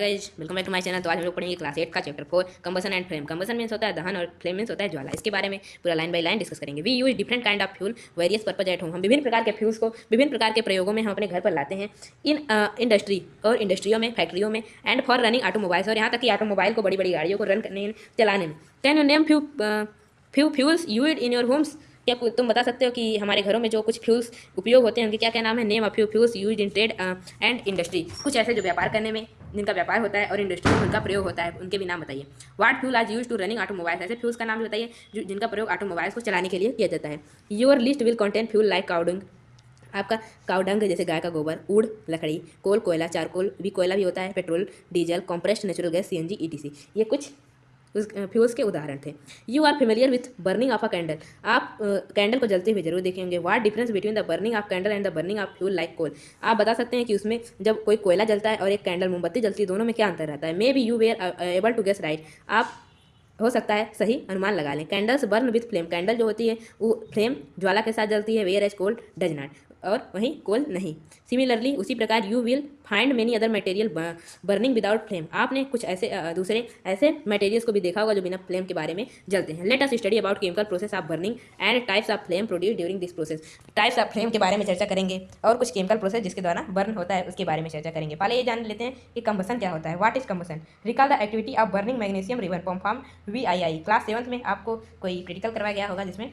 Guys, welcome back to my channel. तो आज हम लोग पढ़ेंगे क्लास 8 का chapter 4 combustion and flame. Combustion means होता है दहन और फ्लेम मींस होता है ज्वाला। इसके बारे में पूरा लाइन बाय लाइन डिस्कस करेंगे। We use different kind of fuel various purpose at home. हम विभिन्न प्रकार के फ्यूल्स को विभिन्न प्रकार के प्रयोगों में हम अपने घर पर लाते हैं। इन इंडस्ट्री और इंडस्ट्रियों में, फैक्ट्रियों में एंड फॉर रनिंग ऑटोमोबाइल्स, और यहाँ तक कि ऑटोमोबाइल को, बड़ी बड़ी गाड़ियों को रन करने चलाने में। Can you name few fuels used in your homes? क्या तुम बता सकते हो कि हमारे घरों में जो कुछ फ्यूल्स उपयोग होते हैं उनके क्या क्या नाम है? Name of few fuels used in trade and industry. कुछ ऐसे जो व्यापार करने में, जिनका व्यापार होता है, और इंडस्ट्री में उनका प्रयोग होता है, उनके भी नाम बताइए। What fuel are used to running automobiles? ऐसे फ्यूल्स का नाम भी बताइए जिनका प्रयोग ऑटोमोबाइल्स को चलाने के लिए किया जाता है। Your list will contain fuel like cow dung. आपका काउडंग जैसे गाय का गोबर, वुड लकड़ी, कोल कोयला, चारकोल भी कोयला भी होता है, petrol, diesel, compressed natural gas, CNG, ETC. ये कुछ उस फ्यूल्स के उदाहरण थे। You are familiar with burning of a candle. आप कैंडल को जलते हुए जरूर देखे होंगे। What difference between the burning of candle and the burning of fuel like coal? आप बता सकते हैं कि उसमें जब कोई कोयला जलता है और एक कैंडल मोमबत्ती जलती है, दोनों में क्या अंतर रहता है? Maybe you were able to guess right. आप हो सकता है सही अनुमान लगा लें। Candles burn with flame. Candle जो होती है वो फ्लेम ज्वाला के साथ जलती है, whereas coal does not, और वहीं कोल नहीं। सिमिलरली उसी प्रकार you will find many other material burning without flame. आपने कुछ ऐसे दूसरे ऐसे मटेरियल्स को भी देखा होगा जो बिना फ्लेम के बारे में जलते हैं। Let us study about chemical process of burning and types of flame produce during this process. Types of flame के बारे में चर्चा करेंगे और कुछ केमिकल प्रोसेस जिसके द्वारा बर्न होता है उसके बारे में चर्चा करेंगे। पहले ये जान लेते हैं कि कंबसन क्या होता है। What is combustion? Recall the activity of burning magnesium river perform VII। Class 7th में आपको कोई क्रिटिकल करवाया गया होगा जिसमें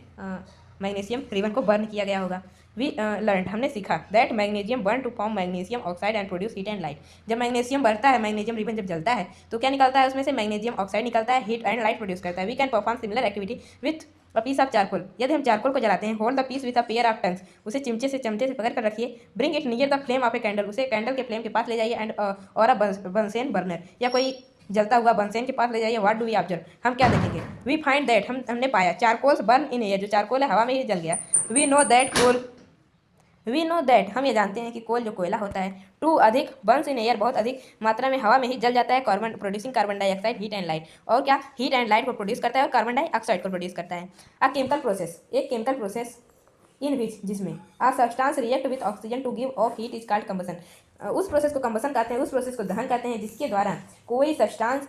मैग्नीशियम रिबन को बर्न किया गया होगा। वी लर्न, हमने सीखा that magnesium burn to form magnesium oxide and produce heat and light. जब मैग्नीशियम बढ़ता है, मैग्नीशियम रिबन जब जलता है तो क्या निकलता है? उसमें से मैग्नीशियम ऑक्साइड निकलता है, हीट एंड लाइट प्रोड्यूस करता है। We can perform similar activity with a piece of charcoal. यदि हम चारकोल को जलाते हैं, hold the piece with a pair of tongs. उसे चमचे से पकड़ कर रखिए। Bring it near the flame of a candle. उसे कैंडल के फ्लेम के पास ले जाइए। एंड और अ बंसेन बर्नर, या कोई जलता हुआ बंसेन के पास ले जाइए। What do we observe? हम क्या देखेंगे? वी फाइंड दैट, हमने पाया चारकोल्स बर्न इन एयर। जो चारकोल है हवा में ही जल गया। वी नो दैट, हम ये जानते हैं कि कोल जो कोयला होता है, टू अधिक बर्न्स इन एयर, बहुत अधिक मात्रा में हवा में ही जल जाता है। Carbon producing carbon dioxide, heat and light. और क्या? हीट एंड लाइट को प्रोड्यूस करता है और कार्बन डाइऑक्साइड को प्रोड्यूस करता है। अ केमिकल प्रोसेस, एक केमिकल प्रोसेस इन विच, जिसमें a substance react with oxygen to give off heat is called combustion. उस प्रोसेस को कंबसन कहते हैं, उस प्रोसेस को दहन कहते हैं जिसके द्वारा कोई सब्सटेंस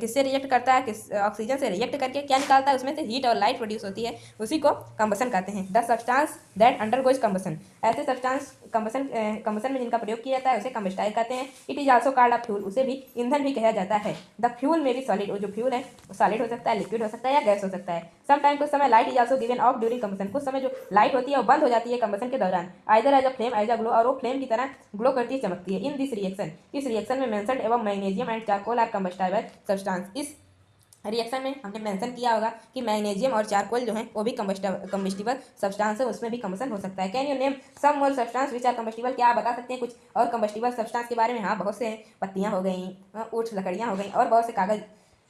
किससे रिएक्ट करता है, किस ऑक्सीजन से रिएक्ट करके क्या निकालता है, उसमें से हीट और लाइट प्रोड्यूस होती है, उसी को कंबसन कहते हैं। The substance that undergoes combustion, ऐसे सब्सटेंस कंबसन में जिनका प्रयोग किया जाता है उसे कंबस्टाइल कहते हैं। It is also called a fuel, उसे भी ईंधन भी कहा जाता है। द फ्यूल में भी सॉलिड, वो जो फ्यूल है वो सॉलिड हो सकता है, लिक्विड हो सकता है, या गैस हो सकता है। समटाइम, कुछ समय light is also given of during combustion, कुछ समय जो लाइट होती है वो बंद हो जाती है कंबसन के दौरान। Either as a flame as a glow, और वो फ्लेम की तरह ग्लो करती है, चमकती है। इन दिस रिएक्शन, इस रिएक्शन में मेंशन्ड एवं magnesium and charcoal are combustible substance. इस रिएक्शन में हमने मेंशन किया होगा कि मैग्नीशियम और चारकोल जो है वो भी कंबस्टिबल सब्सटेंस है, उसमें भी कंबसन हो सकता है। Can you name some more substance which are combustible? क्या आप बता सकते हैं कुछ और कंबस्टिबल सब्सटेंस के बारे में? हाँ, बहुत से हैं। पत्तियां हो गई, ऊँट लकड़ियाँ हो गई, और बहुत से कागज।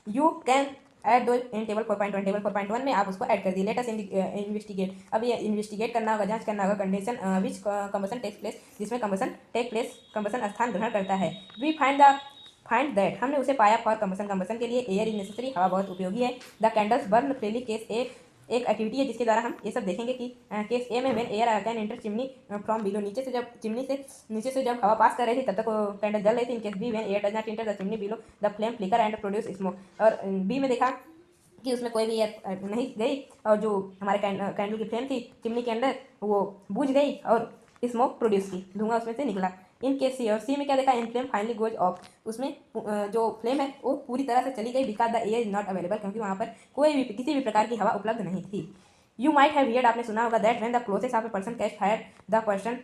यू कैन ऐड दो इन टेबल 4.1। टेबल 4.1 में आप उसको ऐड कर दिए। लेट अस इन्वेस्टिगेट, अब ये इन्वेस्टिगेट करना होगा, जांच करना होगा। Condition which combustion takes place, जिसमें कंबसन स्थान ग्रहण करता है। वी फाइंड दैट, हमने उसे पाया। फॉर कंबसन के लिए एयर इज नेसेसरी, हवा बहुत उपयोगी है। The candles burn freely, case A एक एक्टिविटी है जिसके द्वारा हम ये सब देखेंगे कि केस ए में when air can enter chimney from below, नीचे से जब हवा पास कर रही थी तब तक वो कैंडल जल रही थी। In case B when air does not enter the chimney below the flame flicker and produce smoke. और बी में देखा कि उसमें कोई भी एयर नहीं गई और जो हमारे कैंडल की फ्लेम थी चिमनी के अंदर वो बुझ गई और स्मोक प्रोड्यूस की, धुआं उसमें से निकला। इन केस सी, और सी में क्या देखा? इन फ्लेम फाइनली गोज ऑफ, उसमें जो फ्लेम है वो पूरी तरह से चली गई। Because the air is not available, क्योंकि वहाँ पर कोई भी किसी भी प्रकार की हवा उपलब्ध नहीं थी। यू माइट हैव हियर्ड, आपने सुना होगा, that when the clothes of a person catch fire the person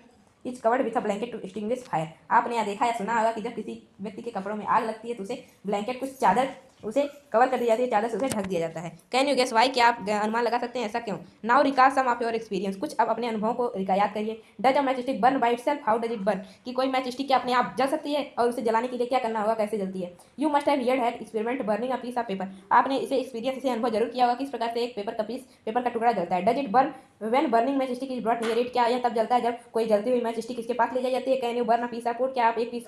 is covered with a blanket to extinguish fire. आपने यहाँ देखा या सुना होगा कि जब किसी व्यक्ति के कपड़ों में आग लगती है तो उसे ब्लैंकेट, कुछ चादर उसे कवर कर दी जाती है, चादर से उसे ढक दिया जाता है। Can you guess why? क्या आप अनुमान लगा सकते हैं ऐसा क्यों? Now recall some of your experience, कुछ अब अपने अनुभव को याद करिए। Does a match stick burn by itself? How does it burn? कि कोई मैच स्टिक क्या अपने आप जल सकती है, और उसे जलाने के लिए क्या करना होगा, कैसे जलती है? You must have heard had experiment burning a piece of paper, आपने इसे एक्सपीरियंस, इसे अनुभव जरूर किया होगा किस प्रकार से एक पेपर का टुकड़ा जलता है। Does it burn when burning match stick is brought near it? क्या यह तब जलता है जब कोई जलती हुई मैच स्टिक इसके पास ले जाई जाती है? Can you burn a piece of wood? क्या आप एक पीस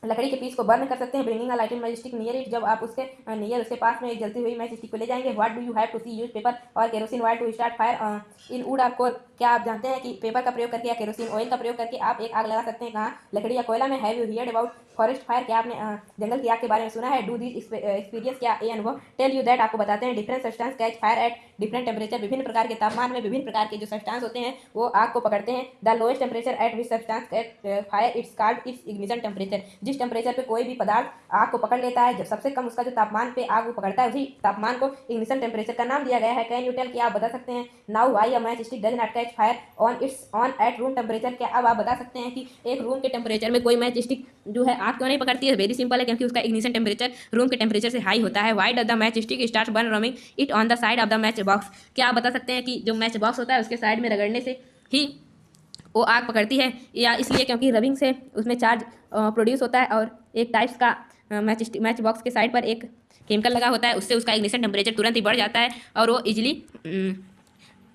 लकड़ी के पीस को बर्न कर सकते हैं। Bringing a lighted match stick near it, जब आप उसके नियर उसके पास में एक जलती हुई मैच स्टिक को ले जाएंगे। What do you have to see use paper और kerosene wire to start fire in wood और कोल, क्या आप जानते हैं कि पेपर का प्रयोग करके या केरोसिन ऑयल का प्रयोग करके आप एक आग लगा सकते हैं? कहाँ? लकड़ी या कोयला में। Have you heard about forest fire, क्या आपने जंगल की आग के बारे में सुना है? डू दिस एक्सपीरियंस, क्या ये अनुभव? टेल यू दैट, आपको बताते हैं different substance catch fire at different temperature, विभिन्न प्रकार के तापमान में विभिन्न प्रकार के जो सब्सटेंस होते हैं वो आग को पकड़ते हैं। The lowest temperature at which substance catch fire it's called its ignition temperature, जिस टेम्परेचर पे कोई भी पदार्थ आग को पकड़ लेता है, जब सबसे कम उसका जो तापमान पे आग को पकड़ता है उसी तापमान को इग्निशन टेम्परेचर का नाम दिया गया है। कैन यू टेल, क्या आप बता सकते हैं? Now why a match stick does not catch fire on it's on eight room temperature, क्या अब आप बता सकते हैं कि एक रूम के टेम्परेचर में कोई मैच स्टिक जो है आग क्यों नहीं पकड़ती है? वेरी सिंपल है, क्योंकि उसका इग्निशन टेम्परेचर रूम के टेम्परेचर से हाई होता है। Why does the match stick start burn ramming it on the side of the match box, क्या आप बता सकते हैं कि जो मैच बॉक्स होता है उसके साइड में रगड़ने से ही वो आग पकड़ती है? या इसलिए क्योंकि रबिंग से उसमें चार्ज प्रोड्यूस होता है और एक टाइप्स का मैच बॉक्स के साइड पर एक केमिकल लगा होता है, उससे उसका इग्निशन टेम्परेचर तुरंत ही बढ़ जाता है और वो इजिली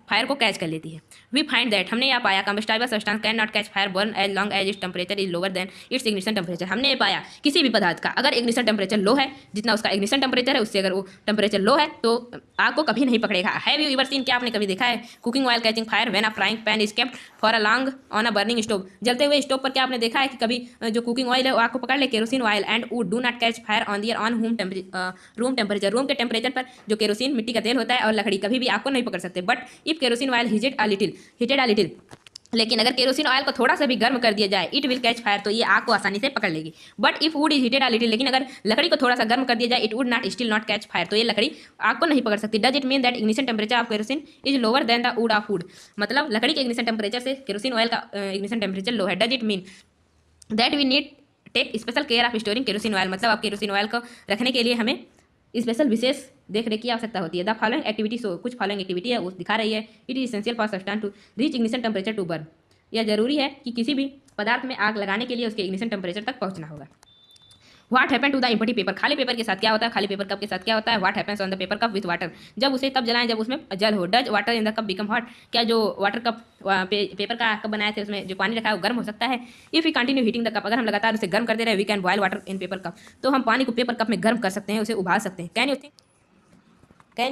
फायर को कैच कर लेती है। वी फाइंड दैट, हमने यह पाया combustible substance can not catch fire burn as long as its temperature is lower than its ignition temperature. हमने ये पाया किसी भी पदार्थ का अगर इग्निशन टेम्परेचर लो है, जितना उसका इग्निशन टेम्परेचर है उससे अगर वो टेम्परेचर लो है तो आग को कभी नहीं पकड़ेगा। हैव यू एवर सीन, क्या आपने कभी देखा है cooking oil catching fire when a frying pan is kept for a long on a burning stove, जलते हुए स्टोव पर क्या आपने देखा है कि कभी जो कुकिंग ऑयल है वो आग को पकड़ ले? Kerosene oil and wood do not catch fire on their on room temperature, room के टेम्परेचर पर जो केरोसिन मिट्टी का तेल होता है और लकड़ी कभी भी आग को नहीं पकड़ सकते। But if kerosene oil heated a little, लेकिन अगर केरोसिन ऑयल को थोड़ा सा भी गर्म कर दिया जाए इट विल कैच फायर, तो ये आग को आसानी से पकड़ लेगी। But if would is heated a little, लेकिन अगर लकड़ी को थोड़ा सा गर्म कर दिया जाए it would not still not catch fire, तो ये लकड़ी आग को नहीं पकड़ सकती। Does it mean that ignition temperature of kerosene is lower than the wood of wood, मतलब लकड़ी के इग्निशन टेम्परेचर से केरोसिन ऑयल का इग्निशन टेम्परेचर लो है। Does it mean that we need take special care of storing kerosene oil, मतलब आप kerosene oil को रखने के लिए हमें स्पेशल विशेष देख रेख की आवश्यकता होती है। द फॉलोइंग एक्टिविटी, सो कुछ फॉलोइंग एक्टिविटी है वो दिखा रही है। It is essential for substance to reach ignition temperature to burn, यह जरूरी है कि किसी भी पदार्थ में आग लगाने के लिए उसके इग्निशन टेम्परेचर तक पहुंचना होगा। What happen to the empty paper, खाली पेपर के साथ क्या होता है? खाली पेपर कप के साथ क्या होता है? What happens on the paper cup with water, जब उसे तब जलाएं जब उसमें जल हो। Does water in the cup become hot, क्या जो वाटर कप पेपर का कप बनाए थे उसमें जो पानी रखा है वो गर्म हो सकता है? If we continue heating the cup, अगर हम लगातार उसे गर्म करते रहे we can boil water in paper cup, तो हम पानी को पेपर कप में गर्म कर सकते हैं, उसे उबाल सकते हैं। कैन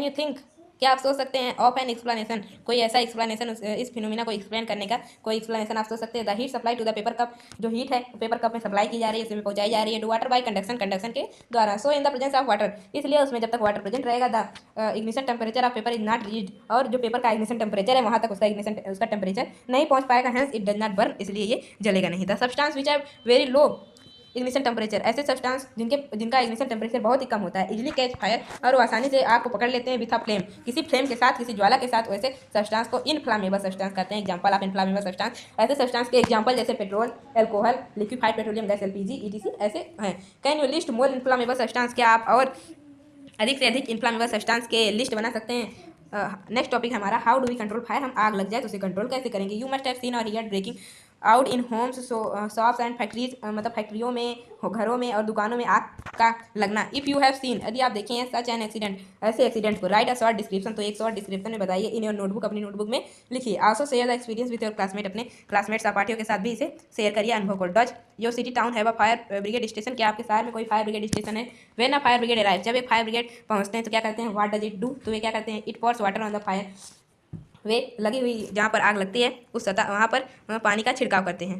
यू थिंक, क्या आप सोच सकते हैं ऑफ एन एक्सप्लेनेशन, कोई ऐसा एक्सप्लेनेशन इस फिनोमिना को एक्सप्लेन करने का कोई एक्सप्लेनेशन आप सोच सकते हैं? The heat supply to the paper cup, जो हीट है पेपर कप में सप्लाई की जा रही है उसमें पहुंचाई जा रही है to water by conduction, conduction के द्वारा। So in the presence of water, इसलिए उसमें जब तक वाटर प्रेजेंट रहेगा the ignition temperature of paper is not reached, और जो पेपर का इग्निशन टेम्परेचर है वहां तक उसका टेम्परेचर नहीं पहुंच पाएगा, hence it does not burn, इसलिए ये जलेगा नहीं। The substance which have very low ignition temperature, ऐसे सब्सटेंस जिनका इग्निशन टेम्परेचर बहुत ही कम होता है, इजिली कैच फायर, और वो आसानी से आग को पकड़ लेते हैं विथ अ फ्लेम, किसी फ्लेम के साथ, किसी ज्वाला के साथ, वैसे सब्सटेंस को इनफ्लामेबल सब्सटेंस कहते हैं। एग्जांपल ऑफ इनफ्लामेबल सब्सटेंस, ऐसे सब्सटेंस के एग्जांपल जैसे petrol, alcohol, liquefied petroleum gas LPG ETC ऐसे हैं। Can you list more inflammable substance, क्या आप और अधिक से अधिक इनफ्लामेबल सब्सटेंस के लिस्ट बना सकते हैं? नेक्स्ट टॉपिक हमारा how do we control fire, हम आग लग जाए तो उसे कंट्रोल कैसे करेंगे? यू मस्ट हैव सीन और heard breaking out in homes, shops and factories, मतलब फैक्ट्रियों में, घरों में और दुकानों में आग का लगना। इफ़ यू हैव सीन, यदि आप देखें हैं सच एन एक्सीडेंट, ऐसे एक्सीडेंट को, राइट अ शॉर्ट डिस्क्रिप्शन, तो एक शॉर्ट डिस्क्रिप्शन में बताइए इन योर नोटबुक, अपनी नोटबुक में लिखिए। Also share the experience with your classmate, अपने क्लासमेट सहपाठियों के साथ भी इसे शेयर करिए अनुभव को। Does your city town have a fire brigade station, क्या आपके शहर में कोई फायर ब्रिगेड स्टेशन है? When a fire brigade arrive, जब एक फायर ब्रिगेड पहुंचते हैं तो क्या करते हैं? व्हाट डज इट डू, तो वे क्या करते हैं? It pours water on the fire, वे लगी हुई जहाँ पर आग लगती है उस सतह वहाँ पर पानी का छिड़काव करते हैं।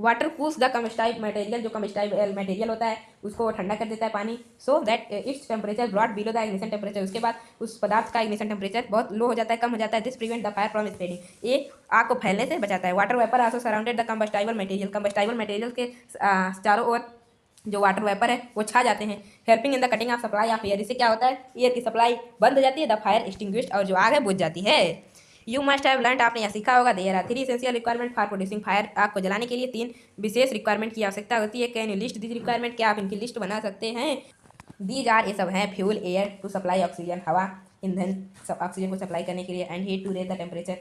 Water cools the combustible material, जो कम्बस्टाइल मटेरियल होता है उसको ठंडा कर देता है पानी, so that its temperature brought below the ignition temperature, उसके बाद उस पदार्थ का इग्निशन टेम्परेचर बहुत लो हो जाता है, कम हो जाता है। This prevent the fire from spreading, ये आग को फैलने से बचाता है। Water vapour also surrounded the combustible material, combustible material के चारों ओर जो वाटर वेपर है वो छा जाते हैं। Helping in the cutting of supply of air, इससे क्या होता है? एयर की सप्लाई बंद हो जाती है, द फायर एक्सटिंग्विश्ड, और जो आग है बुझ जाती है। यू मस्ट हैव लर्न, आपने यह सीखा होगा। There are 3 essential requirement for producing fire, आग को जलाने के लिए 3 विशेष रिक्वायरमेंट की आवश्यकता होती है। Can you list this requirement, क्या आप इनकी लिस्ट बना सकते हैं? दीज आर, ये सब हैं, fuel, air to supply oxygen, हवा, ईंधन ऑक्सीजन को सप्लाई करने के लिए, and heat to raise the temperature,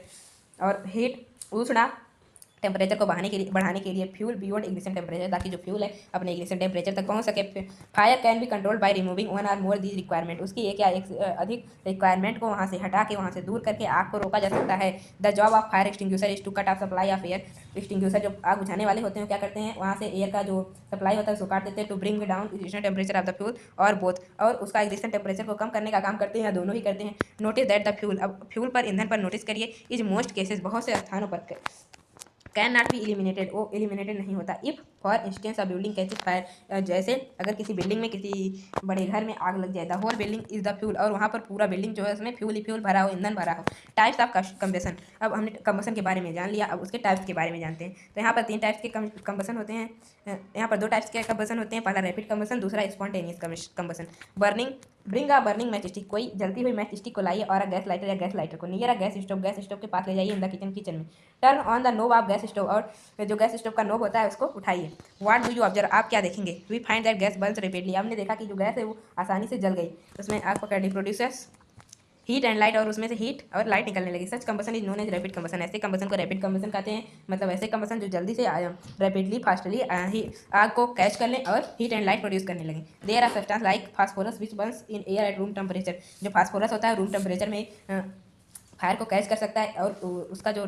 और हीट, उष्णा टेम्परेचर को बढ़ाने के लिए फ्यूल बियॉन्ड इग्निशन टेम्परेचर, ताकि जो फ्यूल है अपने इग्निशन टेम्परेचर तक पहुंच सके। Fire can be controlled by removing one और मोर दीज रिक्वायरमेंट, उसकी एक या एक अधिक रिक्वायरमेंट को वहां से हटा के, वहां से दूर करके आग को रोका जा सकता है। The job of fire extinguisher is to cut off supply of air. Extinguisher जो आग बुझाने वाले होते हैं क्या करते हैं, वहाँ से एयर का जो सप्लाई होता है उसको काट देते हैं, to bring down ignition temperature of the fuel और बोथ, और उसका इग्निशन टेम्परेचर को कम करने का काम करते हैं या दोनों ही करते हैं। नोटिस दैट द फ्यूल, अब फ्यूल पर ईंधन पर नोटिस करिए, इज मोस्ट केसेस, बहुत से स्थानों पर कैन नॉट बी एलिमिनेटेड, वो एलिमिनेटेड नहीं होता। If for instance a building catches fire, जैसे अगर किसी बिल्डिंग में, किसी बड़े घर में आग लग जाए, the whole building is the fuel, और वहाँ पर पूरा बिल्डिंग जो है उसमें फ्यूल ही फ्यूल भरा हो, ईंधन भरा हो। टाइप्स ऑफ कंबसन, अब हमने कंबसन के बारे में जान लिया, अब उसके टाइप्स के बारे में जानते हैं। तो यहाँ पर 3 टाइप्स के कंबसन होते हैं, यहाँ पर 2 टाइप्स के कंबसन होते हैं, पहला रैपिड कंबसन, दूसरा spontaneous combustion. Burning, bring a burning match stick, कोई जलती हुई मैच स्टिक को लाइए और गैस लाइटर या गैस लाइटर को नियर अ गैस स्टोव के पास ले जाइए इन द किचन में। Turn on the knob of gas stove, और जो गैस स्टोव का नोब होता है उसको उठाइए। व्हाट डू यू ऑब्जर्व, आप क्या देखेंगे। We find that gas burns rapidly, हमने देखा कि जो गैस है वो आसानी से जल गई, उसमें आग पकड़ ली। प्रोड्यूसर्स हीट एंड लाइट, और उसमें से हीट और लाइट निकलने लगी। Such combustion is known as rapid combustion, ऐसे कंबसन को रैपिड कंबसन कहते हैं, मतलब ऐसे कंबसन जो जल्दी से रैपिडली फास्टली आग को कैच कर लें और हीट एंड लाइट प्रोड्यूस करने लगे। There are substance like phosphorus which burns in air at room temperature, जो फास्फोरस होता है रूम टेम्परेचर में फायर को कैच कर सकता है, और उसका जो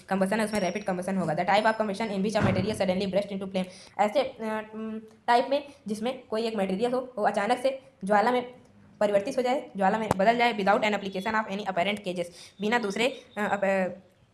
कंबसन है उसमें रैपिड कंबसन होगा। The type of combustion in which a material suddenly bursts into flame, ऐसे टाइप में जिसमें कोई एक मटेरियल हो वो अचानक से ज्वाला में परिवर्तित हो जाए, ज्वाला में बदल जाए, without an application of any apparent causes, बिना दूसरे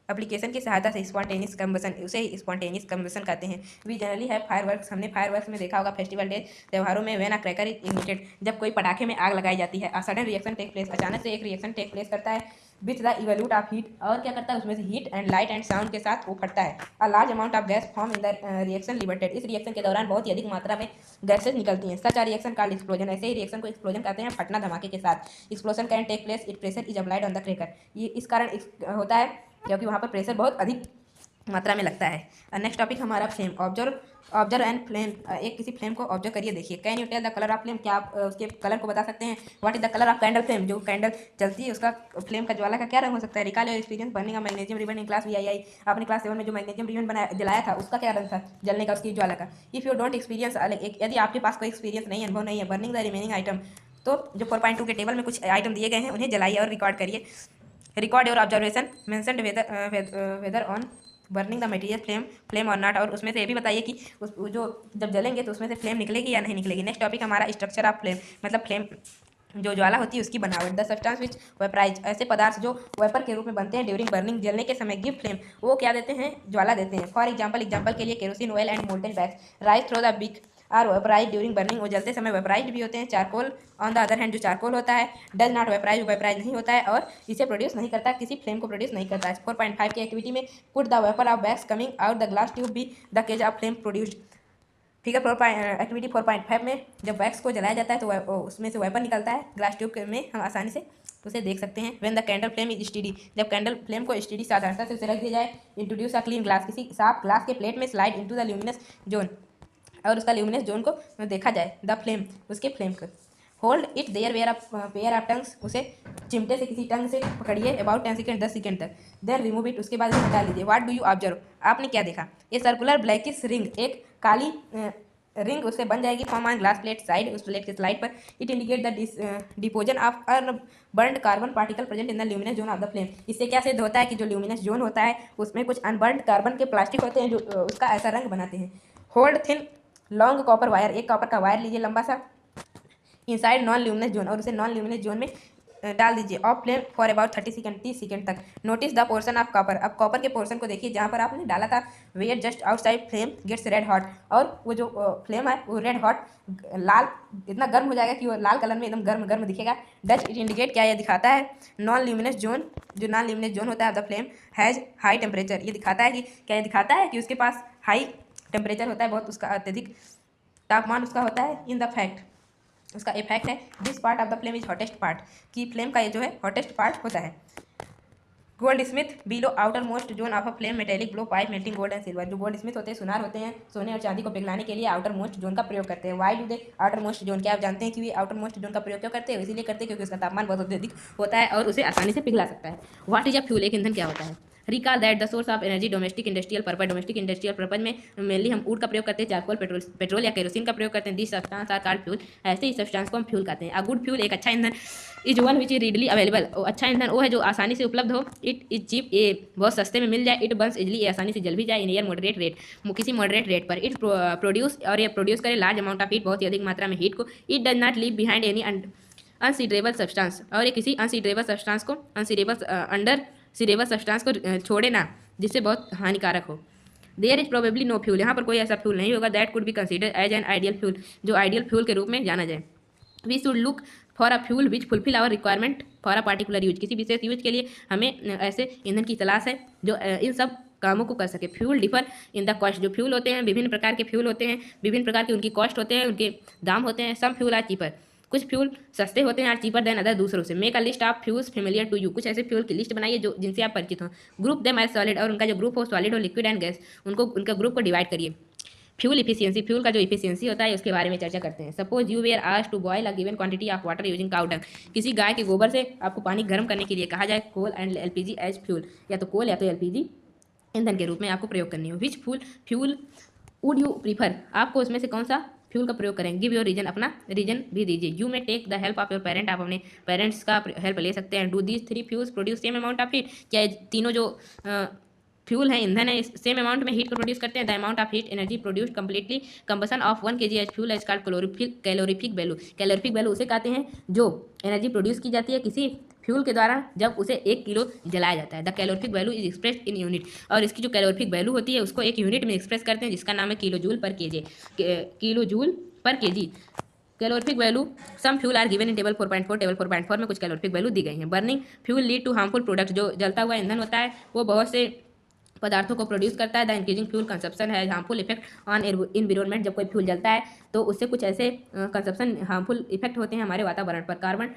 एप्लीकेशन की सहायता से, स्पॉन्टेनियस कंबसन, उसे स्पॉन्टेनियस कंबसन कहते हैं। वी जनरली है फायरवर्क्स, हमने फायरवर्क्स में देखा होगा फेस्टिवल डे, त्योहारों में, when a cracker is ignited, जब कोई पटाखे में आग लगाई जाती है। A sudden reaction take place, अचानक से एक रिएक्शन टेक प्लेस करता है, with the evolute of heat, और क्या करता है उसमें से heat and light and sound के साथ वो फटता है। A large amount of gas form in the reaction liberated, इस रिएक्शन के दौरान बहुत ही अधिक मात्रा में गैसेज निकलती हैं। सच आ रिएक्शन कॉल्ड एक्सप्लोजन, ऐसे ही रिएक्शन को एक्सप्लोजन कहते हैं, फटना धमाके के साथ। Explosion can take place it pressure is applied on the cracker, ये इस कारण होता है क्योंकि वहाँ पर प्रेशर बहुत अधिक मात्रा में लगता है। नेक्स्ट टॉपिक हमारा फ्लेम, ऑब्जर्व एंड फ्लेम, एक किसी फ्लेम को ऑब्जर्व करिए, देखिए। Can you tell the colour of flame, क्या आप उसके कलर को बता सकते हैं। What is the colour of candle flame, जो कैंडल चलती है उसका फ्लेम का ज्वाला का क्या रंग हो सकता है। Recall your experience burning a magnesium ribbon in class VII, आपने क्लास 7 में जो मैग्नीशियम रिबन बनाया जलाया था उसका क्या रंग था जलने का, उसकी ज्वाला का। इफ़ यू डोंट एक्सपीरियंस, यदि आपके पास कोई एक्सपीरियंस नहीं है, अनुभव नहीं है, बर्निंग द रिमेनिंग आइटम, तो जो 4.2 के टेबल में कुछ आइटम दिए गए हैं उन्हें जलाइए और रिकॉर्ड करिए। Record your observation mentioned whether on burning the material flame और नॉट, और उसमें से ये भी बताइए कि जो जब जलेंगे तो उसमें से फ्लेम निकलेगी या नहीं निकलेगी। नेक्स्ट टॉपिक हमारा स्ट्रक्चर ऑफ फ्लेम, मतलब फ्लेम जो ज्वाला होती है उसकी बनावट। द सब्सटेंस विच वेपराइज, ऐसे पदार्थ जो वेपर के रूप में बनते हैं ड्यूरिंग बर्निंग, जलने के समय गिव फ्लेम, वो क्या देते हैं, ज्वाला देते हैं। फॉर एग्जाम्पल के लिए kerosene oil and molten wax rise through the wick are vaporize during burning, वो जलते समय वेपराइज भी होते हैं। Charcoal on the other hand, जो चारकोल होता है डज नॉट वेपराइज, वेपराइज नहीं होता है और इसे प्रोड्यूस नहीं करता, किसी फ्लेम को प्रोड्यूस नहीं करता है। 4.5 की एक्टिविटी में put the vapour of wax coming out the glass tube B the cage of flame produced. Figure 4 activity 4.5 में जब वैक्स को जलाया जाता है तो उसमें से वेपर निकलता है ग्लास ट्यूब में, हम आसानी से उसे देख सकते हैं। When the candle flame is study, जब कैंडल फ्लेम को स्टडी साधारणता से उसे रख दिया जाए। इंट्रोड्यूस अ क्लीन ग्लास, किसी साफ ग्लास के प्लेट में slide into the luminous zone, और उसका ल्यूमिनस जोन को देखा जाए। द फ्लेम, उसके फ्लेम को hold it there pair of tongs, उसे चिमटे से किसी टंग से पकड़िए अबाउट 10 सेकेंड 10 सेकेंड तक। देन रिमूव इट, उसके बाद इसे हटा लीजिए। व्हाट डू यू ऑब्जर्व, आपने क्या देखा। ये सर्कुलर ब्लैकिश रिंग, एक काली रिंग उससे बन जाएगी form on glass plate side, उस प्लेट के स्लाइड पर। It indicate the deposition of unburned carbon particle present in the luminous zone of the flame. इससे क्या सिद्ध होता है कि जो ल्यूमिनस जोन होता है उसमें कुछ अनबर्न्ड कार्बन के प्लास्टिक होते हैं जो उसका ऐसा रंग बनाते हैं। Hold thin long copper wire, एक कॉपर का वायर लीजिए लंबा सा इनसाइड नॉन ल्यूमिनस जोन, और उसे नॉन ल्यूमिनस जोन में डाल दीजिए। Of flame for about 30 second तक। Notice the portion of copper, अब कॉपर के पोर्शन को देखिए जहाँ पर आपने डाला था। Where just outside flame gets red hot, और वो जो फ्लेम है वो रेड हॉट लाल इतना गर्म हो जाएगा कि वो लाल कलर में एकदम गर्म गर्म दिखेगा। डच इट इंडिकेट, क्या ये दिखाता है, नॉन ल्यूमिनस जोन, जो नॉन ल्यूमिनस जोन होता है the flame has high temperature, ये दिखाता है कि क्या ये दिखाता है कि उसके पास हाई टेम्परेचर होता है, बहुत उसका अत्यधिक तापमान उसका होता है। इन द फैक्ट, उसका इफेक्ट है। This part of the flame is hottest part, कि फ्लेम का ये जो है हॉटेस्ट पार्ट होता है। Gold Smith below outer most zone of a flame metallic blow pipe melting gold and silver, जो गोल्ड स्मिथ होते हैं, सुनार होते हैं, सोने और चांदी को पिघलाने के लिए आउटर मोस्ट जोन का प्रयोग करते हैं। Why do they outer most zone, क्या आप जानते हैं कि वे आउटर मोस्ट जोन का प्रयोग क्यों करते हैं। इसीलिए करते हैं क्योंकि उसका तापमान बहुत अधिक होता है और उसे आसानी से पिघला सकता है। व्हाट इज अ फ्यूल, एक ईंधन क्या होता है। Recall that the source of energy domestic industrial purpose में मेनली हम वुड का प्रयोग करते हैं, चारकोल, पेट्रोल या केरोसिन का प्रयोग करते हैं। This substance are called fuel. ऐसे ही सब्सटेंस को हम फ्यूल कहते हैं। अ गुड फ्यूल, एक अच्छा ईंधन, is one which is readily available. अच्छा ईंधन वो है जो आसानी से उपलब्ध हो। इट इज चीप, ये बहुत सस्ते में मिल जाए। इट बर्न्स इजली, ये आसानी से जल भी जाए। इन एयर मॉडरेट रेट, किसी मॉडरेट रेट पर। इट प्रोड्यूस, और ये प्रोड्यूस करे लार्ज अमाउंट ऑफ हीट, बहुत ही अधिक मात्रा में हीट को। It does not leave behind any undesirable substance, और ये किसी अनसीडरेबल सब्सटेंस को अंडर सीडेबल सब्सटेंस को छोड़े ना, जिससे बहुत हानिकारक हो। There is probably no fuel, यहाँ पर कोई ऐसा फ्यूल नहीं होगा that could be consider as an ideal fuel, जो आइडियल फ्यूल के रूप में जाना जाए। We should look for a fuel which fulfil our requirement for a particular use, किसी विशेष यूज के लिए हमें ऐसे ईंधन की तलाश है जो इन सब कामों को कर सके। Fuel differ in the cost, जो फ्यूल होते हैं, विभिन्न प्रकार के फ्यूल होते हैं, विभिन्न प्रकार के उनकी कॉस्ट होते हैं, उनके दाम होते हैं। सम फ्यूल आर चीपर, कुछ फ्यूल सस्ते होते हैं और चीपर देन अदर दूसरों से। Make a list of fuels familiar to you, कुछ ऐसे फ्यूल की लिस्ट बनाइए जो जिनसे आप परिचित हों। ग्रुप देम एज सॉलिड, और उनका जो ग्रुप हो सॉलिड हो, लिक्विड एंड गैस, उनका ग्रुप को डिवाइड करिए। फ्यूल इफिशियंसी, फ्यूल का जो इफिशियंसी होता है उसके बारे में चर्चा करते हैं। Suppose you were asked to boil a given quantity of water using cow dung, किसी गाय के गोबर से आपको पानी गर्म करने के लिए कहा जाए। कोल एंड एलपीजी एज फ्यूल, या तो कोल या तो एलपीजी ईंधन के रूप में आपको प्रयोग करनी हो। Which fuel would you prefer, आपको उसमें से कौन सा फ्यूल का प्रयोग करें। गिव योर रीजन, अपना रीजन भी दीजिए। You may take the help of your parent, आप अपने पेरेंट्स का हेल्प ले सकते हैं। Do these 3 fuels produce same amount of heat, क्या तीनों जो फ्यूल है, ईंधन है, सेम अमाउंट में हीट को प्रोड्यूस करते हैं। The amount of heat energy produced completely combustion of 1 kg as fuel as called calorific value. Calorific value उसे कहते हैं जो एनर्जी प्रोड्यूस की जाती है किसी फ्यूल के द्वारा जब उसे 1 किलो जलाया जाता है। The calorific value is expressed in unit, और इसकी जो कैलोरीफिक वैल्यू होती है उसको एक यूनिट में एक्सप्रेस करते हैं जिसका नाम है kilo joule per kg. Kilo joule per kg calorific value. Some fuel are given in table 4.4, table 4.4 में कुछ कैलोरीफिक वैल्यू दी गई हैं। Burning fuel lead to harmful product, जो जलता हुआ ईंधन होता है वो बहुत से पदार्थों को प्रोड्यूस करता है। द इंक्रीजिंग फ्यूल कंजप्शन है हार्मफुल इफेक्ट ऑन एनवायरनमेंट, जब कोई फ्यूल जलता है तो उससे कुछ ऐसे कंजप्शन हार्मफुल इफेक्ट होते हैं हमारे वातावरण पर। कार्बन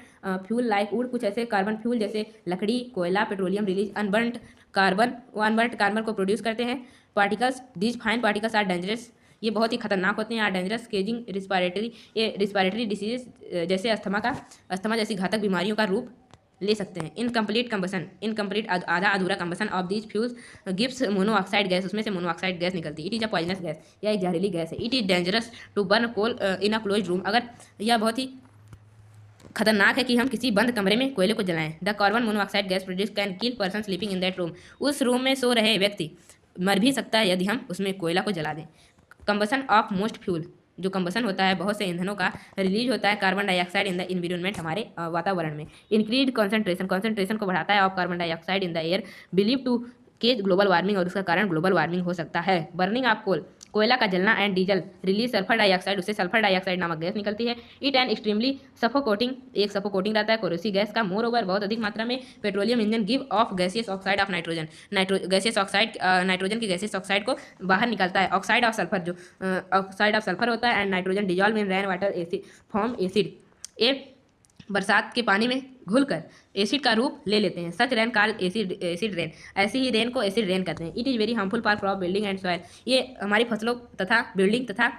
फ्यूल लाइक वुड, कुछ ऐसे कार्बन फ्यूल जैसे लकड़ी, कोयला, पेट्रोलियम रिलीज अनबर्न्ड कार्बन को प्रोड्यूस करते हैं। Particles, these fine particles are dangerous, ये बहुत ही खतरनाक होते हैं। Are dangerous causing respiratory diseases, जैसे अस्थमा जैसी घातक बीमारियों का रूप ले सकते हैं। इनकम्प्लीट आधा अधूरा combustion of these fuels gives monoxide gas, उसमें से मोनोऑक्साइड गैस निकलती है। It is a poisonous gas, यह एक जहरीली गैस है। It is dangerous to burn coal in a closed room, अगर यह बहुत ही खतरनाक है कि हम किसी बंद कमरे में कोयले को जलाएं। The carbon monoxide gas produce can kill person sleeping in that room, उस रूम में सो रहे व्यक्ति मर भी सकता है यदि हम उसमें कोयला को जला दें। कंबसन ऑफ मोस्ट फ्यूल, जो कंबसन होता है बहुत से ईंधनों का रिलीज होता है carbon dioxide in the environment, हमारे वातावरण में। इंक्रीज कॉन्सेंट्रेशन को बढ़ाता है of carbon dioxide in the air, believe to cause global warming, और उसका कारण ग्लोबल वार्मिंग हो सकता है। बर्निंग ऑफ कोल, कोयला का जलना and diesel release sulphur dioxide, उससे सल्फर डाइऑक्साइड नामक गैस निकलती है। इट एंड एक्सट्रीमली सफोकोटिंग, एक सफोकोटिंग रहता है कोरोसिव गैस का। मोर ओवर, बहुत अधिक मात्रा में petroleum engine give of gaseous oxide of nitrogen, gaseous oxide nitrogen की गैसियस ऑक्साइड को बाहर निकलता है। ऑक्साइड ऑफ सल्फर, जो ऑक्साइड ऑफ सल्फर होता है, and nitrogen dissolve in rain water acid form acid, ये बरसात के पानी में घुलकर एसिड का रूप ले लेते हैं। सच रेन कॉल्ड एसिड रेन, ऐसी ही रेन को एसिड रेन कहते हैं। It is very harmful for crop building and soil, ये हमारी फसलों तथा बिल्डिंग तथा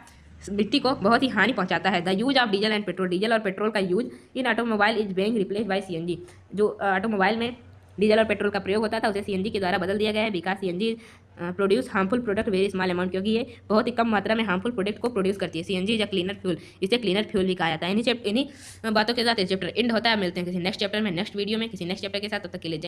मिट्टी को बहुत ही हानि पहुंचाता है। The use of diesel and petrol, diesel और पेट्रोल का use in automobile is being replace by CNG, जो ऑटोमोबाइल में डीजल और पेट्रोल का प्रयोग होता था उसे सीएनजी के द्वारा बदल दिया गया है। Because CNG produce harmful product very small amount, क्योंकि ये बहुत ही कम मात्रा में हार्मफुल प्रोडक्ट को प्रोड्यूस करती है। CNG is a cleaner fuel, इसे क्लीनर फ्यूल भी कहा जाता है। इन्हीं बातों के साथ चैप्टर एंड होता है। मिलते हैं किसी नेक्स्ट चैप्टर में, नेक्स्ट वीडियो में, किसी नेक्स्ट चैप्टर के साथ। तब तक के लिए जय